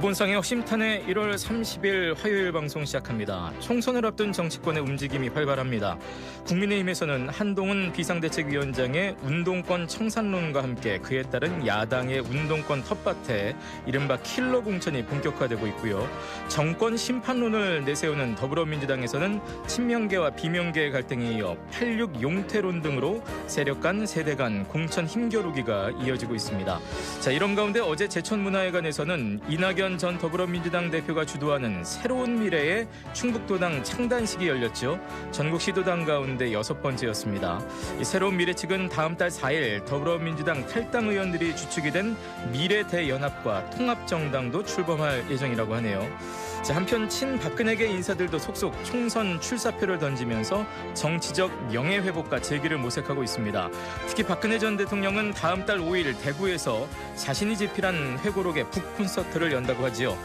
구본상의 허심탄회 1월 30일 화요일 방송 시작합니다. 총선을 앞둔 정치권의 움직임이 활발합니다. 국민의힘에서는 한동훈 비상대책위원장의 운동권 청산론과 함께 그에 따른 야당의 운동권 텃밭에 이른바 킬러 공천이 본격화되고 있고요. 정권 심판론을 내세우는 더불어민주당에서는 친명계와 비명계의 갈등이 이어 86 용태론 등으로 세력 간 세대 간 공천 힘겨루기가 이어지고 있습니다. 자, 이런 가운데 어제 제천문화회관에서는 이낙연 전 더불어민주당 대표가 주도하는 새로운 미래의 충북도당 창단식이 열렸죠. 전국 시도당 가운데 6번째였습니다. 이 새로운 미래 측은 다음 달 4일 더불어민주당 탈당 의원들이 주축이 된 미래대연합과 통합정당도 출범할 예정이라고 하네요. 자, 한편 친박근혜계 인사들도 속속 총선 출사표를 던지면서 정치적 명예회복과 재기를 모색하고 있습니다. 특히 박근혜 전 대통령은 다음 달 5일 대구에서 자신이 집필한 회고록의 북콘서트를 연다고 하지요.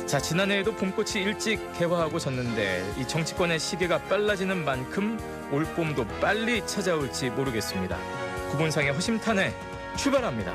자, 지난해에도 봄꽃이 일찍 개화하고 졌는데 이 정치권의 시계가 빨라지는 만큼 올봄도 빨리 찾아올지 모르겠습니다. 구본상의 허심탄회 출발합니다.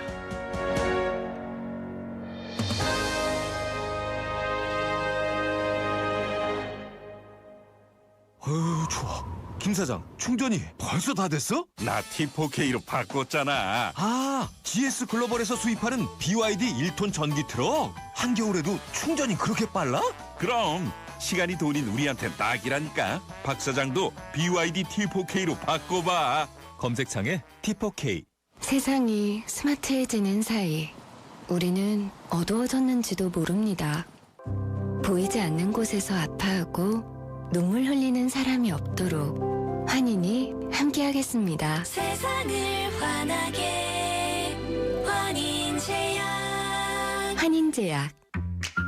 어휴, 추워. 김 사장, 충전이 벌써 다 됐어? 나 T4K로 바꿨잖아. 아, GS 글로벌에서 수입하는 BYD 1톤 전기 트럭. 한겨울에도 충전이 그렇게 빨라? 그럼 시간이 돈인 우리한텐 딱이라니까. 박 사장도 BYD T4K로 바꿔봐. 검색창에 T4K. 세상이 스마트해지는 사이 우리는 어두워졌는지도 모릅니다. 보이지 않는 곳에서 아파하고 눈물 흘리는 사람이 없도록 환인이 함께하겠습니다. 세상을 환하게 환인제약. 환인제약.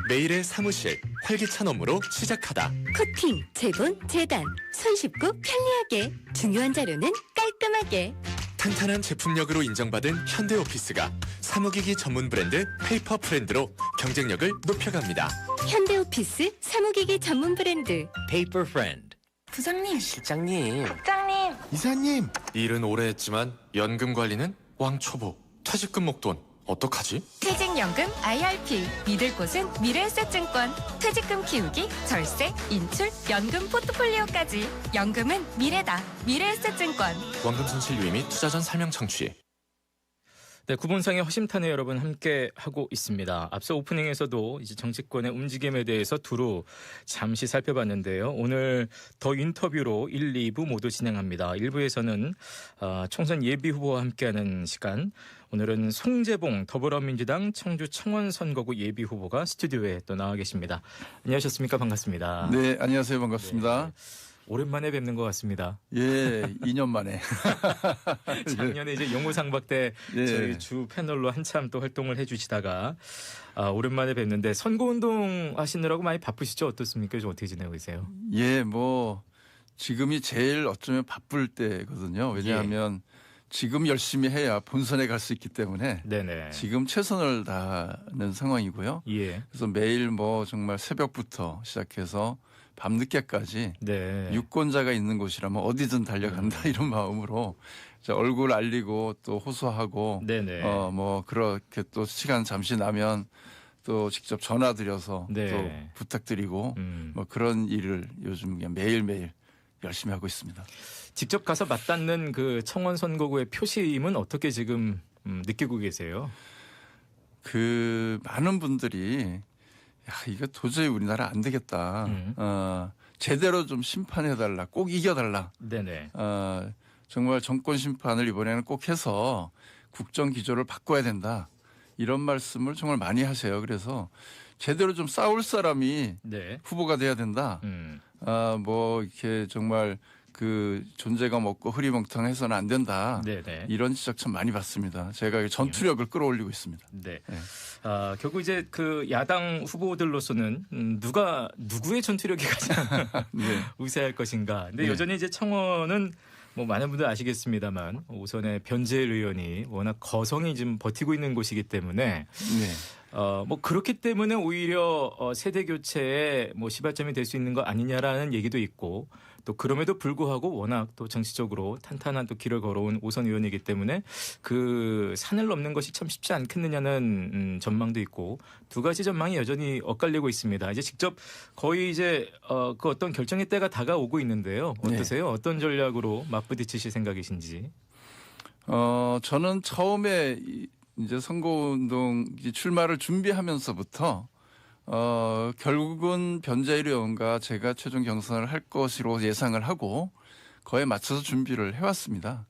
매일의 사무실 활기찬 업무로 시작하다. 코팅, 재본, 재단. 손 쉽고 편리하게. 중요한 자료는 깔끔하게. 탄탄한 제품력으로 인정받은 현대오피스가 사무기기 전문 브랜드 페이퍼 프렌드로 경쟁력을 높여갑니다. 현대오피스 사무기기 전문 브랜드 페이퍼 프렌드. 부장님, 실장님, 국장님. 이사님. 일은 오래 했지만 연금 관리는 왕초보. 퇴직금 목돈 어떡하지? 퇴직연금 IRP. 믿을 곳은 미래에셋증권. 퇴직금 키우기, 절세, 인출, 연금 포트폴리오까지. 연금은 미래다. 미래에셋증권. 원금 손실 유의 및 투자 전 설명 청취. 네, 구본상의 허심탄회 여러분 함께 하고 있습니다. 앞서 오프닝에서도 이제 정치권의 움직임에 대해서 두루 잠시 살펴봤는데요. 오늘 더 인터뷰로 1, 2부 모두 진행합니다. 1부에서는 총선 예비 후보와 함께하는 시간. 오늘은 송재봉 더불어민주당 청주 청원 선거구 예비 후보가 스튜디오에 또 나와 계십니다. 안녕하셨습니까? 반갑습니다. 네, 안녕하세요. 반갑습니다. 네. 오랜만에 뵙는 것 같습니다. 예, 2년 만에. 작년에 이제 용우상박 때 예. 저희 주 패널로 한참 또 활동을 해주시다가 오랜만에 뵙는데 선거운동 하시느라고 많이 바쁘시죠? 어떻습니까? 요즘 어떻게 지내고 계세요? 예, 뭐 지금이 제일 어쩌면 바쁠 때거든요. 왜냐하면 지금 열심히 해야 본선에 갈 수 있기 때문에 네네. 지금 최선을 다하는 상황이고요. 예. 그래서 매일 뭐 정말 새벽부터 시작해서 밤늦게까지 네. 유권자가 있는 곳이라면 어디든 달려간다 이런 마음으로 얼굴 알리고 또 호소하고 네네. 뭐 그렇게 또 시간 잠시 나면 또 직접 전화 드려서 네. 또 부탁드리고 뭐 그런 일을 요즘 그냥 매일매일 열심히 하고 있습니다. 직접 가서 맞닿는 그 청원 선거구의 표심은 어떻게 지금 느끼고 계세요? 그 많은 분들이 야, 이거 도저히 우리나라 안 되겠다. 제대로 좀 심판해달라. 꼭 이겨달라. 네네. 정말 정권 심판을 이번에는 꼭 해서 국정 기조를 바꿔야 된다. 이런 말씀을 정말 많이 하세요. 그래서 제대로 좀 싸울 사람이 네. 후보가 돼야 된다. 뭐 이렇게 정말 그 존재감 없고 흐리멍텅해서는 안 된다. 네네. 이런 지적 참 많이 받습니다. 제가 전투력을 끌어올리고 있습니다. 네. 네. 결국 이제 그 야당 후보들로서는 누구의 전투력이 가장 네. 우세할 것인가. 근데 네. 여전히 이제 청원은 뭐 많은 분들 아시겠습니다만 우선의 변재일 의원이 워낙 거성이 좀 버티고 있는 곳이기 때문에 네. 뭐 그렇기 때문에 오히려 세대 교체에 뭐 시발점이 될 수 있는 거 아니냐라는 얘기도 있고 또 그럼에도 불구하고 워낙 또 정치적으로 탄탄한 또 길을 걸어온 오선 의원이기 때문에 그 산을 넘는 것이 참 쉽지 않겠느냐는 전망도 있고 두 가지 전망이 여전히 엇갈리고 있습니다. 이제 직접 거의 이제 그 어떤 결정의 때가 다가오고 있는데요. 어떠세요? 네. 어떤 전략으로 맞부딪히실 생각이신지? 저는 처음에 이제 선거운동 출마를 준비하면서부터 결국은 변재일 의원과 제가 최종 경선을 할 것으로 예상을 하고 그에 맞춰서 준비를 해왔습니다.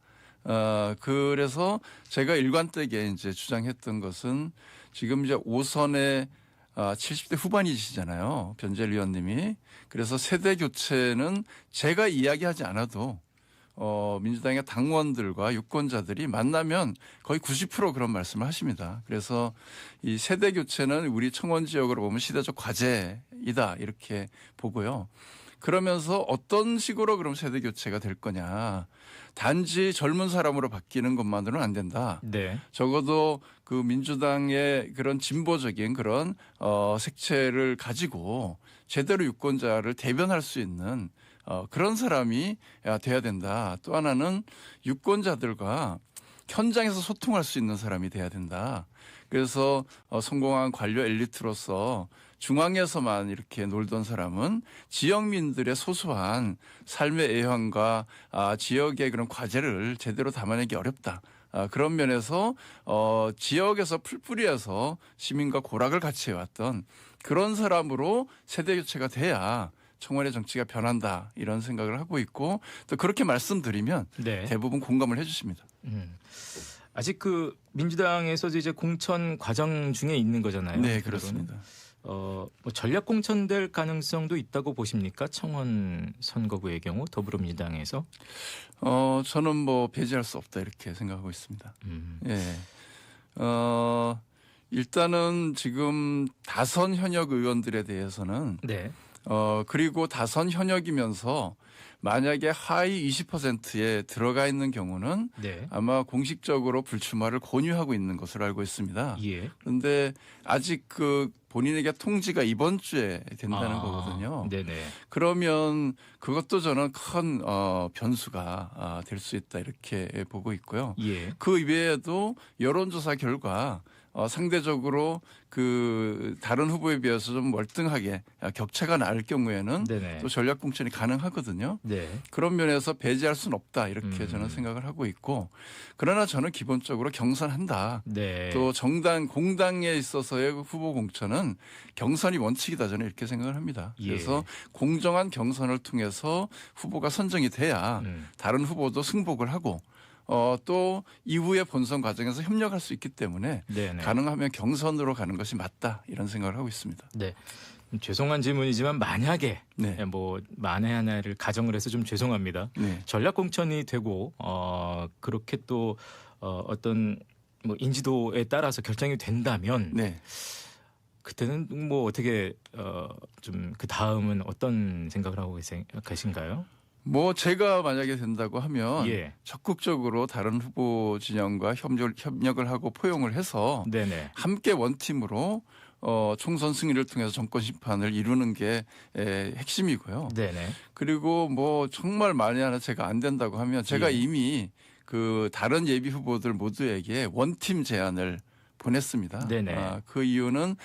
그래서 제가 일관되게 이제 주장했던 것은 지금 이제 5선에 70대 후반이시잖아요. 변재일 의원님이. 그래서 세대 교체는 제가 이야기하지 않아도 민주당의 당원들과 유권자들이 만나면 거의 90% 그런 말씀을 하십니다. 그래서 이 세대 교체는 우리 청원 지역으로 보면 시대적 과제이다 이렇게 보고요. 그러면서 어떤 식으로 그럼 세대 교체가 될 거냐. 단지 젊은 사람으로 바뀌는 것만으로는 안 된다. 네. 적어도 그 민주당의 그런 진보적인 그런 색채를 가지고 제대로 유권자를 대변할 수 있는 그런 사람이 돼야 된다. 또 하나는 유권자들과 현장에서 소통할 수 있는 사람이 돼야 된다. 그래서 성공한 관료 엘리트로서 중앙에서만 이렇게 놀던 사람은 지역민들의 소소한 삶의 애환과 지역의 그런 과제를 제대로 담아내기 어렵다. 그런 면에서 지역에서 풀뿌리에서 시민과 고락을 같이 해왔던 그런 사람으로 세대 교체가 돼야 청와대 정치가 변한다 이런 생각을 하고 있고 또 그렇게 말씀드리면 네. 대부분 공감을 해주십니다. 아직 그 민주당에서도 이제 공천 과정 중에 있는 거잖아요. 네, 그렇습니다. 뭐 전략 공천될 가능성도 있다고 보십니까? 청원 선거구의 경우 더불어민주당에서? 저는 뭐 배제할 수 없다 이렇게 생각하고 있습니다. 예. 일단은 지금 다선 현역 의원들에 대해서는 네. 그리고 다선 현역이면서 만약에 하위 20%에 들어가 있는 경우는 네. 아마 공식적으로 불출마를 권유하고 있는 것으로 알고 있습니다. 예. 그런데 아직 그 본인에게 통지가 이번 주에 된다는 거거든요. 네네. 그러면 그것도 저는 큰 변수가 될 수 있다 이렇게 보고 있고요. 예. 그 이외에도 여론조사 결과 상대적으로 그 다른 후보에 비해서 좀 월등하게 격차가 날 경우에는 네네. 또 전략 공천이 가능하거든요. 네. 그런 면에서 배제할 수는 없다 이렇게 저는 생각을 하고 있고 그러나 저는 기본적으로 경선한다. 네. 또 정당 공당에 있어서의 후보 공천은 경선이 원칙이다 저는 이렇게 생각을 합니다. 예. 그래서 공정한 경선을 통해서 후보가 선정이 돼야 다른 후보도 승복을 하고 또 이후의 본선 과정에서 협력할 수 있기 때문에 네네. 가능하면 경선으로 가는 것이 맞다 이런 생각을 하고 있습니다. 네. 죄송한 질문이지만 만약에 네. 뭐 만에 하나를 가정을 해서 좀 죄송합니다. 네. 전략 공천이 되고 그렇게 또 어떤 뭐 인지도에 따라서 결정이 된다면 네. 그때는 뭐 어떻게 좀 그 다음은 어떤 생각을 하고 계신가요? 뭐 제가 만약에 된다고 하면 예. 적극적으로 다른 후보 진영과 협력을 하고 포용을 해서 네네. 함께 원팀으로 총선 승리를 통해서 정권 심판을 이루는 게 핵심이고요. 네네. 그리고 뭐 정말 만에 하나 제가 안 된다고 하면 제가 예. 이미 그 다른 예비 후보들 모두에게 원팀 제안을 보냈습니다. 네네. 그 이유는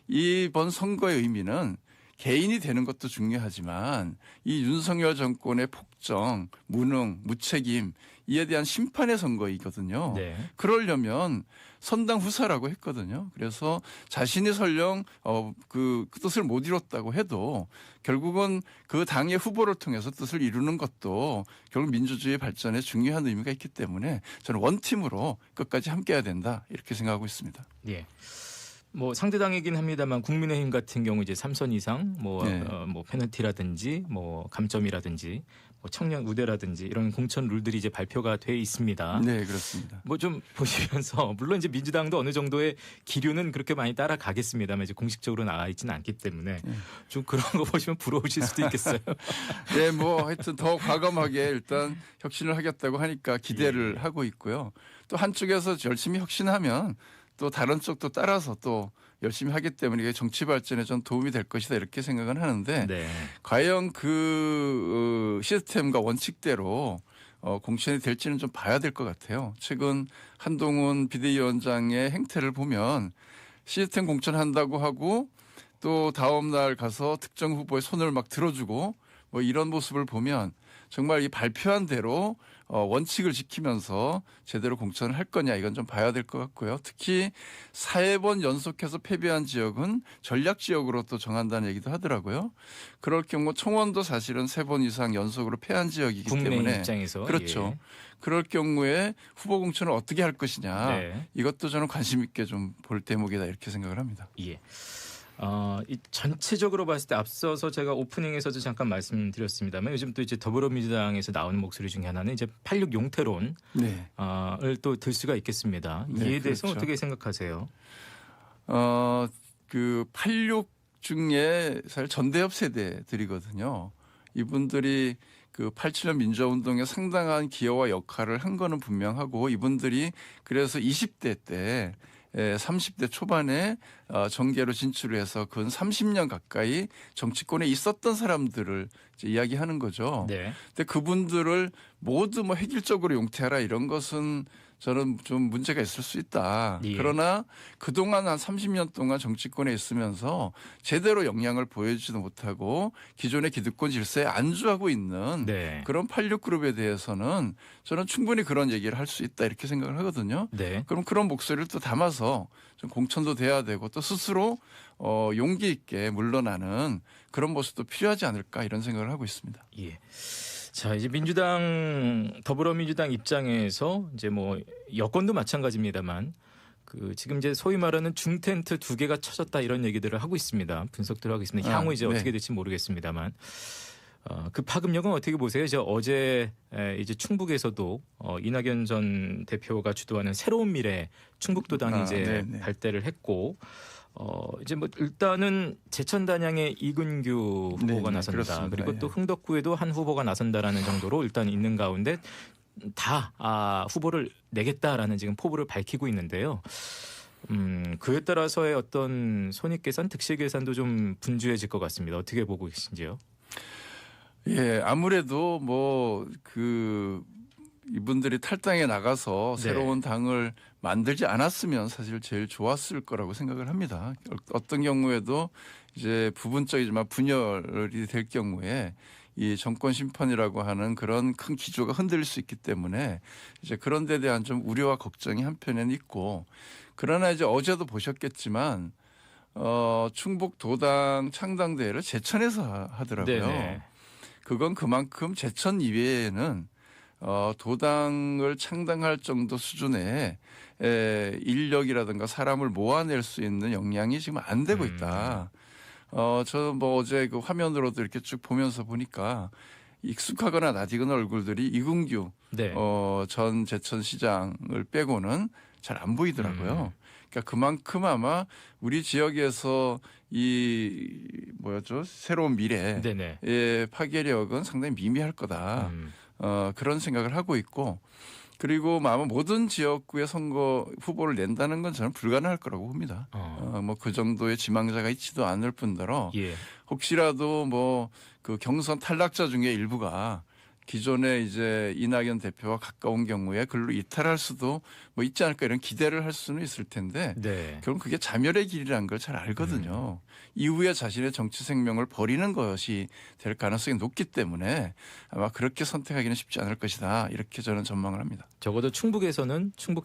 이번 선거의 의미는 개인이 되는 것도 중요하지만 이 윤석열 정권의 폭정, 무능, 무책임 이에 대한 심판의 선거이거든요. 네. 그러려면 선당 후사라고 했거든요. 그래서 자신이 설령 그 뜻을 못 이뤘다고 해도 결국은 그 당의 후보를 통해서 뜻을 이루는 것도 결국 민주주의 발전에 중요한 의미가 있기 때문에 저는 원팀으로 끝까지 함께해야 된다 이렇게 생각하고 있습니다. 예. 뭐 상대당이긴 합니다만 국민의힘 같은 경우 이제 3선 이상 뭐 페널티라든지 뭐 감점이라든지 뭐 청년 우대라든지 이런 공천 룰들이 이제 발표가 돼 있습니다. 네, 그렇습니다. 뭐 좀 보시면서 물론 이제 민주당도 어느 정도의 기류는 그렇게 많이 따라가겠습니다만 이제 공식적으로 나와 있지는 않기 때문에 좀 그런 거 보시면 부러우실 수도 있겠어요. 네, 뭐 하여튼 더 과감하게 일단 혁신을 하겠다고 하니까 기대를 하고 있고요. 또 한쪽에서 열심히 혁신하면 또 다른 쪽도 따라서 또 열심히 하기 때문에 이게 정치 발전에 좀 도움이 될 것이다 이렇게 생각은 하는데 네. 과연 그 시스템과 원칙대로 공천이 될지는 좀 봐야 될 것 같아요. 최근 한동훈 비대위원장의 행태를 보면 시스템 공천한다고 하고 또 다음 날 가서 특정 후보의 손을 막 들어주고 뭐 이런 모습을 보면 정말 이 발표한 대로 원칙을 지키면서 제대로 공천을 할 거냐 이건 좀 봐야 될 것 같고요. 특히 4번 연속해서 패배한 지역은 전략 지역으로 또 정한다는 얘기도 하더라고요. 그럴 경우 총원도 사실은 3번 이상 연속으로 패한 지역이기 국민의 때문에 입장에서 그렇죠. 예. 그럴 경우에 후보 공천을 어떻게 할 것이냐 네. 이것도 저는 관심 있게 좀 볼 대목이다 이렇게 생각을 합니다. 예. 이 전체적으로 봤을 때 앞서서 제가 오프닝에서도 잠깐 말씀드렸습니다만 요즘 또 이제 더불어민주당에서 나오는 목소리 중에 하나는 이제 86 용태론을 네. 또 들 수가 있겠습니다. 네, 이에 대해서 그렇죠. 어떻게 생각하세요? 그 86 중에 사실 전대협 세대들이거든요. 이분들이 그 87년 민주화운동에 상당한 기여와 역할을 한 거는 분명하고 이분들이 그래서 20대 때 30대 초반에 정계로 진출을 해서 근 30년 가까이 정치권에 있었던 사람들을 이제 이야기하는 거죠. 네. 근데 그분들을 모두 뭐 획일적으로 용퇴하라 이런 것은 저는 좀 문제가 있을 수 있다. 예. 그러나 그동안 한 30년 동안 정치권에 있으면서 제대로 역량을 보여주지도 못하고 기존의 기득권 질서에 안주하고 있는 네. 그런 86그룹에 대해서는 저는 충분히 그런 얘기를 할 수 있다 이렇게 생각을 하거든요. 네. 그럼 그런 목소리를 또 담아서 좀 공천도 돼야 되고 또 스스로 용기 있게 물러나는 그런 모습도 필요하지 않을까 이런 생각을 하고 있습니다. 예. 자, 이제 더불어민주당 입장에서 이제 뭐 여권도 마찬가지입니다만 그 지금 이제 소위 말하는 중텐트 2개가 쳐졌다 이런 얘기들을 하고 있습니다. 분석들을 하고 있습니다. 향후 이제 네. 어떻게 될지 모르겠습니다만 그 파급력은 어떻게 보세요? 어제 이제 충북에서도 이낙연 전 대표가 주도하는 새로운 미래 충북도당이 이제 네네. 발대를 했고 이제 뭐 일단은 제천 단양의 이근규 후보가 네네, 나선다. 그렇습니다. 그리고 예. 또 흥덕구에도 한 후보가 나선다라는 정도로 일단 있는 가운데 다 후보를 내겠다라는 지금 포부를 밝히고 있는데요. 그에 따라서의 어떤 손익계산, 득실계산도 좀 분주해질 것 같습니다. 어떻게 보고 계신지요? 예, 아무래도 이분들이 탈당에 나가서 네. 새로운 당을 만들지 않았으면 사실 제일 좋았을 거라고 생각을 합니다. 어떤 경우에도 이제 부분적이지만 분열이 될 경우에 이 정권 심판이라고 하는 그런 큰 기조가 흔들릴 수 있기 때문에 이제 그런 데 대한 좀 우려와 걱정이 한편에는 있고 그러나 이제 어제도 보셨겠지만 충북 도당 창당대회를 제천에서 하더라고요. 네네. 그건 그만큼 제천 이외에는 도당을 창당할 정도 수준의 인력이라든가 사람을 모아낼 수 있는 역량이 지금 안 되고 있다. 저는 뭐 어제 그 화면으로도 이렇게 쭉 보면서 보니까 익숙하거나 낯익은 얼굴들이 이근규 네. 전 제천시장을 빼고는 잘 안 보이더라고요. 그러니까 그만큼 아마 우리 지역에서 새로운 미래의 네네. 파괴력은 상당히 미미할 거다. 그런 생각을 하고 있고 그리고 아마 모든 지역구의 선거 후보를 낸다는 건 저는 불가능할 거라고 봅니다. 뭐 그 정도의 지망자가 있지도 않을 뿐더러 예. 혹시라도 뭐 그 경선 탈락자 중에 일부가 기존에 이제 이낙연 대표와 가까운 경우에 글로 이탈할 수도 뭐 있지 않을까 이런 기대를 할 수는 있을 텐데 네. 결국 그게 자멸의 길이라는 걸 잘 알거든요. 이후에 자신의 정치 생명을 버리는 것이 될 가능성이 높기 때문에 아마 그렇게 선택하기는 쉽지 않을 것이다. 이렇게 저는 전망을 합니다. 적어도 충북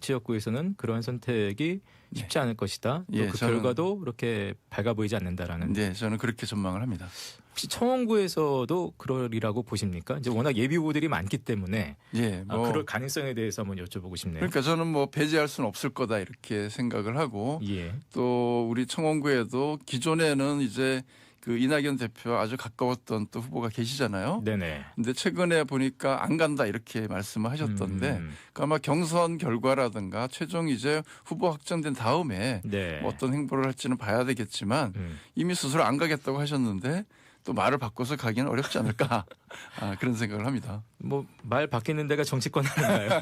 지역구에서는 그러한 선택이 쉽지 않을 것이다. 또 예, 그 저는- 결과도 그렇게 밝아 보이지 않는다라는. 네, 저는 그렇게 전망을 합니다. 혹시 청원구에서도 그러리라고 보십니까? 이제 워낙 예비 후보들이 많기 때문에 예, 뭐 그럴 가능성에 대해서 한번 여쭤보고 싶네요. 그러니까 저는 뭐 배제할 수는 없을 거다 이렇게 생각을 하고 예. 또 우리 청원구에도 기존에는 이제 그 이낙연 대표와 아주 가까웠던 또 후보가 계시잖아요. 네네. 근데 최근에 보니까 안 간다 이렇게 말씀을 하셨던데 그러니까 아마 경선 결과라든가 최종 이제 후보 확정된 다음에 네. 뭐 어떤 행보를 할지는 봐야 되겠지만 이미 스스로 안 가겠다고 하셨는데 또 말을 바꿔서 가기는 어렵지 않을까 그런 생각을 합니다. 뭐 말 바뀌는 데가 정치권 아닌가요?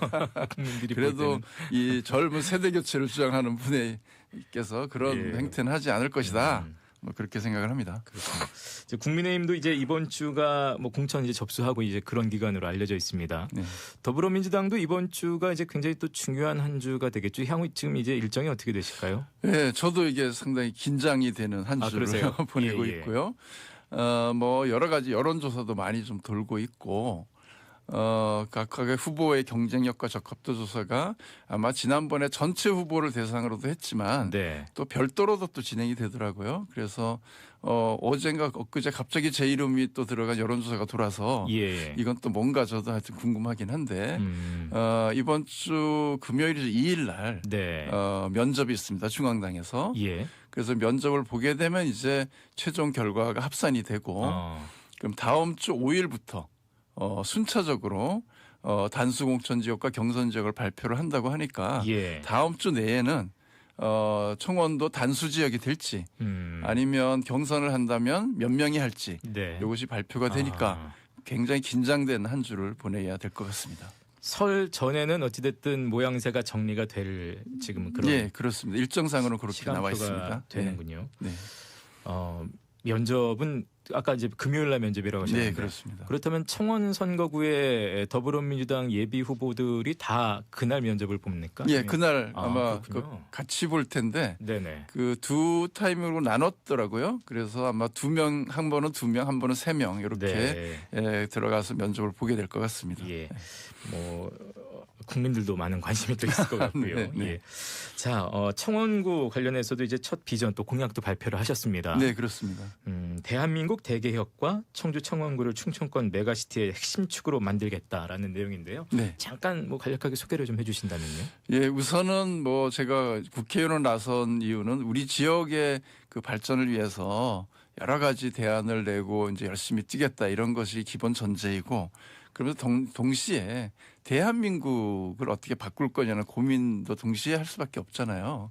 국민들이 볼 그래도 때는. 이 젊은 세대 교체를 주장하는 분께서 그런 예. 행태는 하지 않을 것이다. 뭐 그렇게 생각을 합니다. 그렇군요. 이제 국민의힘도 이제 이번 주가 뭐 공천 이제 접수하고 이제 그런 기간으로 알려져 있습니다. 네. 더불어민주당도 이번 주가 이제 굉장히 또 중요한 한 주가 되겠죠. 향후 지금 이제 일정이 어떻게 되실까요? 네, 저도 이게 상당히 긴장이 되는 한 주를 그러세요? 보내고 예, 예. 있고요. 뭐 여러 가지 여론조사도 많이 좀 돌고 있고, 각각의 후보의 경쟁력과 적합도 조사가 아마 지난번에 전체 후보를 대상으로도 했지만 네. 또 별도로도 또 진행이 되더라고요. 그래서 어젠가 엊그제 갑자기 제 이름이 또 들어간 여론조사가 돌아서 예. 이건 또 뭔가 저도 하여튼 궁금하긴 한데 음. 이번 주 금요일 2일 날 네. 면접이 있습니다. 중앙당에서. 예. 그래서 면접을 보게 되면 이제 최종 결과가 합산이 되고 그럼 다음 주 5일부터 순차적으로 단수 공천 지역과 경선 지역을 발표를 한다고 하니까 예. 다음 주 내에는 청원도 단수 지역이 될지 아니면 경선을 한다면 몇 명이 할지 네. 이것이 발표가 되니까 굉장히 긴장된 한 주를 보내야 될 것 같습니다. 설 전에는 어찌됐든 모양새가 정리가 될 지금 그런 예, 그렇습니다. 일정상으로는 그렇게 나와 있습니다. 시간표가 되는군요. 네. 면접은 아까 이제 금요일 날 면접이라고 하셨는데 네, 그렇습니다. 그렇다면 청원 선거구에 더불어민주당 예비 후보들이 다 그날 면접을 봅니까? 예, 그날 아, 아마 그렇군요. 같이 볼 텐데 네네. 그 두 타임으로 나눴더라고요. 그래서 아마 한 번은 2명, 한 번은 3명 이렇게 네. 들어가서 면접을 보게 될 것 같습니다. 예. 뭐 국민들도 많은 관심이 또 있을 것 같고요. 네, 네. 예. 자, 청원구 관련해서도 이제 첫 비전 또 공약도 발표를 하셨습니다. 네, 그렇습니다. 대한민국 대개혁과 청주 청원구를 충청권 메가시티의 핵심 축으로 만들겠다라는 내용인데요. 네. 잠깐 뭐 간략하게 소개를 좀 해주신다면요. 예, 우선은 뭐 제가 국회의원으로 나선 이유는 우리 지역의 그 발전을 위해서 여러 가지 대안을 내고 이제 열심히 뛰겠다 이런 것이 기본 전제이고 그러면서 동시에 대한민국을 어떻게 바꿀 거냐는 고민도 동시에 할 수밖에 없잖아요.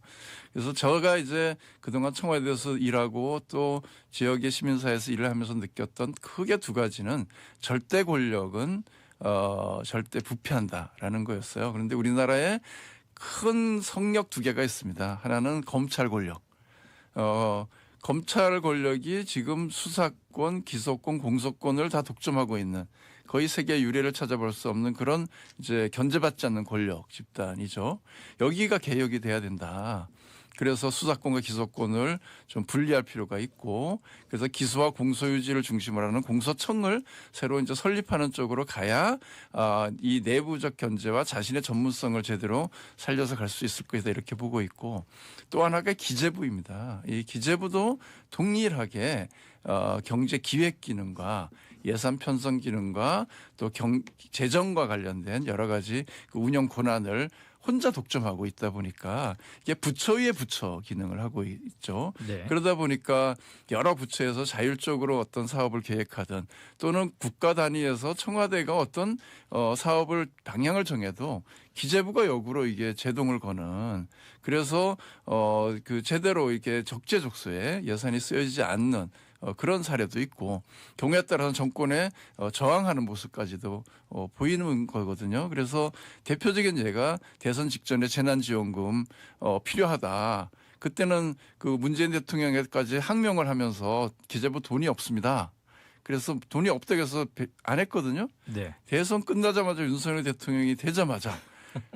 그래서 제가 이제 그동안 청와대에서 일하고 또 지역의 시민사회에서 일을 하면서 느꼈던 크게 두 가지는 절대 권력은 절대 부패한다라는 거였어요. 그런데 우리나라에 큰 성역 두 개가 있습니다. 하나는 검찰 권력. 검찰 권력이 지금 수사권, 기소권, 공소권을 다 독점하고 있는 거의 세계 유례를 찾아볼 수 없는 그런 이제 견제받지 않는 권력 집단이죠. 여기가 개혁이 돼야 된다. 그래서 수사권과 기소권을 좀 분리할 필요가 있고 그래서 기소와 공소유지를 중심으로 하는 공소청을 새로 이제 설립하는 쪽으로 가야 이 내부적 견제와 자신의 전문성을 제대로 살려서 갈 수 있을 것이다 이렇게 보고 있고 또 하나가 기재부입니다. 이 기재부도 동일하게 경제 기획 기능과 예산 편성 기능과 또 재정과 관련된 여러 가지 그 운영 권한을 혼자 독점하고 있다 보니까 이게 부처 위에 부처 기능을 하고 있죠. 네. 그러다 보니까 여러 부처에서 자율적으로 어떤 사업을 계획하든 또는 국가 단위에서 청와대가 어떤 사업을 방향을 정해도 기재부가 역으로 이게 제동을 거는 그래서 그 제대로 이렇게 적재적소에 예산이 쓰여지지 않는 그런 사례도 있고 경우에 따라서 정권에 저항하는 모습까지도 보이는 거거든요. 그래서 대표적인 예가 대선 직전에 재난지원금 필요하다. 그때는 그 문재인 대통령에까지 항명을 하면서 기재부 돈이 없습니다. 그래서 돈이 없다고 해서 안 했거든요. 네. 대선 끝나자마자 윤석열 대통령이 되자마자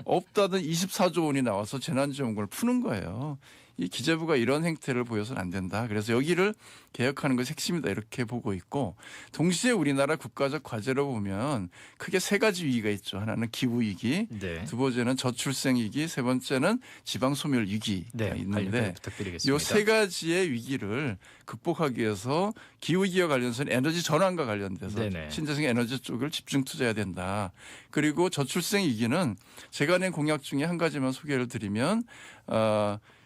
없다던 24조 원이 나와서 재난지원금을 푸는 거예요. 이 기재부가 이런 행태를 보여서는 안 된다. 그래서 여기를 개혁하는 것이 핵심이다 이렇게 보고 있고 동시에 우리나라 국가적 과제로 보면 크게 세 가지 위기가 있죠. 하나는 기후위기, 네. 두 번째는 저출생위기, 세 번째는 지방소멸 위기가 네. 있는데 부탁드리겠습니다. 이 세 가지의 위기를 극복하기 위해서 기후위기와 관련해서는 에너지 전환과 관련돼서 네네. 신재생 에너지 쪽을 집중 투자해야 된다. 그리고 저출생 위기는 제가 낸 공약 중에 한 가지만 소개를 드리면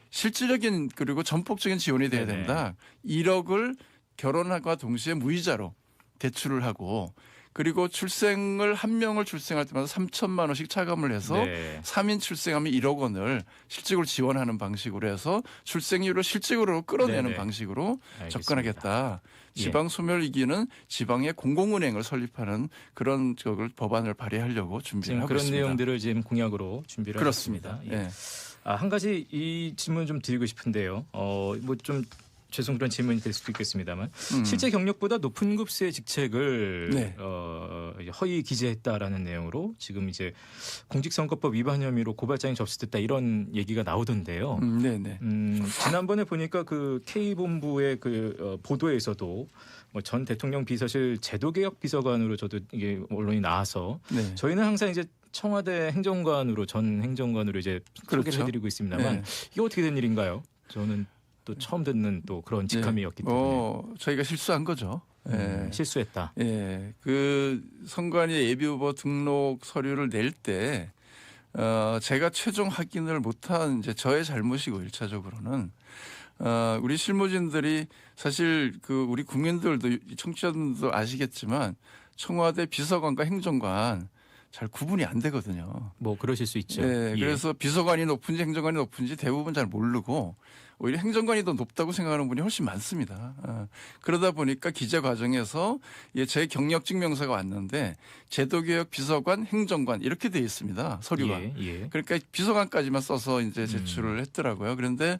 실질적인 그리고 전폭적인 지원이 돼야 된다. 1억을 결혼과 동시에 무이자로 대출을 하고 그리고 출생을 한 명을 출생할 때마다 3천만 원씩 차감을 해서 네. 3인 출생하면 1억 원을 실직을 지원하는 방식으로 해서 출생률을 실직으로 끌어내는 네네. 방식으로 알겠습니다. 접근하겠다. 예. 지방 소멸위기는 지방의 공공은행을 설립하는 그런 법안을 발의하려고 준비를 지금 하고 그런 있습니다. 내용들을 지금 공약으로 준비를 그렇습니다. 하셨습니다. 예. 예. 한 가지 이 질문 좀 드리고 싶은데요. 뭐 좀 죄송 그런 질문이 될 수도 있겠습니다만 실제 경력보다 높은 급수의 직책을 네. 허위 기재했다라는 내용으로 지금 이제 공직선거법 위반 혐의로 고발장이 접수됐다 이런 얘기가 나오던데요. 네네. 지난번에 보니까 그 K본부의 그 보도에서도 뭐 전 대통령 비서실 제도개혁 비서관으로 저도 이게 언론이 나와서 네. 저희는 항상 이제 청와대 행정관으로 전 행정관으로 이제 소개를 그렇죠. 해드리고 있습니다만 네. 이게 어떻게 된 일인가요? 저는 또 처음 듣는 또 그런 직함이었기 때문에 저희가 실수한 거죠. 예. 실수했다. 예. 그 선관위 예비후보 등록 서류를 낼 때 제가 최종 확인을 못한 이제 저의 잘못이고 1차적으로는 우리 실무진들이 사실 그 우리 국민들도 청취자분들도 아시겠지만 청와대 비서관과 행정관 잘 구분이 안 되거든요. 뭐 그러실 수 있죠. 네, 예. 그래서 비서관이 높은지 행정관이 높은지 대부분 잘 모르고 오히려 행정관이 더 높다고 생각하는 분이 훨씬 많습니다. 그러다 보니까 기재 과정에서 제 경력 증명서가 왔는데 제도개혁 비서관, 행정관 이렇게 돼 있습니다. 서류가. 예. 그러니까 비서관까지만 써서 이제 제출을 했더라고요. 그런데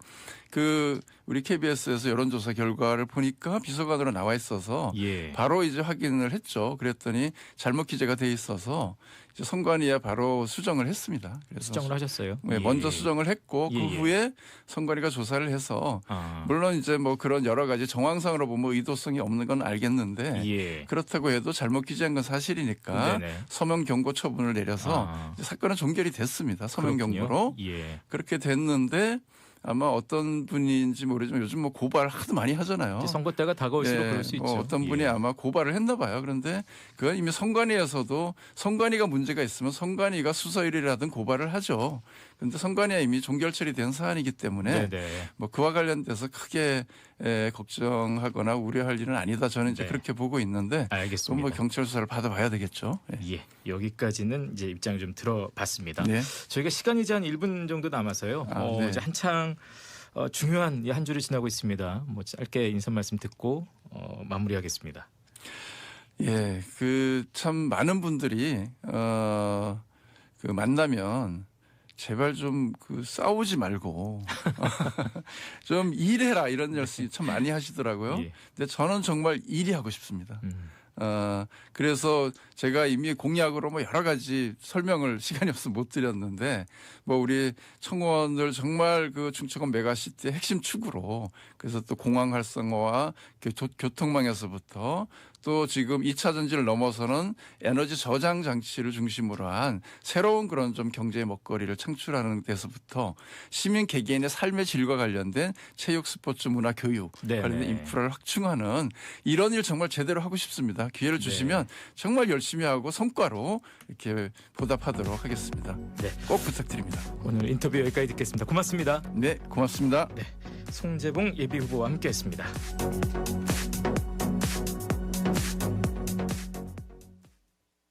그 우리 KBS에서 여론조사 결과를 보니까 비서관으로 나와 있어서 예. 바로 이제 확인을 했죠. 그랬더니 잘못 기재가 돼 있어서 이제 선관위에 바로 수정을 했습니다. 그래서 수정을 하셨어요. 네, 예. 먼저 수정을 했고 예, 그 예. 후에 선관위가 조사를 해서 아. 물론 이제 뭐 그런 여러 가지 정황상으로 보면 의도성이 없는 건 알겠는데 예. 그렇다고 해도 잘못 기재한 건 사실이니까 네네. 서면 경고 처분을 내려서 이제 사건은 종결이 됐습니다. 서면 그렇군요. 경고로 예. 그렇게 됐는데 아마 어떤 분인지 모르지만 요즘 뭐 고발 하도 많이 하잖아요. 이제 선거 때가 다가올수록 네, 그럴 수 있죠. 어떤 분이 예. 아마 고발을 했나 봐요. 그런데 그건 이미 선관위에서도 선관위가 문제가 있으면 선관위가 수사 의뢰를 하든 고발을 하죠. 그런데 선관위가 이미 종결 처리된 사안이기 때문에 네네. 뭐 그와 관련돼서 크게 걱정하거나 우려할 일은 아니다. 저는 이제 네. 그렇게 보고 있는데 그건 알겠습니다. 뭐 경찰 수사를 받아봐야 되겠죠. 예, 여기까지는 이제 입장을 좀 들어봤습니다. 네. 저희가 시간이 이제 한 1분 정도 남아서요. 네. 이제 한창 중요한 한 주를 지나고 있습니다. 뭐 짧게 인사 말씀 듣고 마무리하겠습니다. 예, 그 참 많은 분들이 그 만나면 제발 좀 그 싸우지 말고 좀 일해라 이런 말씀 참 많이 하시더라고요. 예. 근데 저는 정말 일이 하고 싶습니다. 그래서 제가 이미 공약으로 뭐 여러 가지 설명을 시간이 없어서 못 드렸는데 뭐 우리 청원을 정말 그 충청권 메가시티의 핵심 축으로 그래서 또 공항 활성화와 교통망에서부터 또 지금 2차 전지를 넘어서는 에너지 저장 장치를 중심으로 한 새로운 그런 좀 경제의 먹거리를 창출하는 데서부터 시민 개개인의 삶의 질과 관련된 체육, 스포츠, 문화, 교육 네네. 관련된 인프라를 확충하는 이런 일 정말 제대로 하고 싶습니다. 기회를 주시면 정말 열심히 하고 성과로 이렇게 보답하도록 하겠습니다. 네. 꼭 부탁드립니다. 오늘 인터뷰 여기까지 듣겠습니다. 고맙습니다. 네, 고맙습니다. 송재봉 예비후보와 함께했습니다.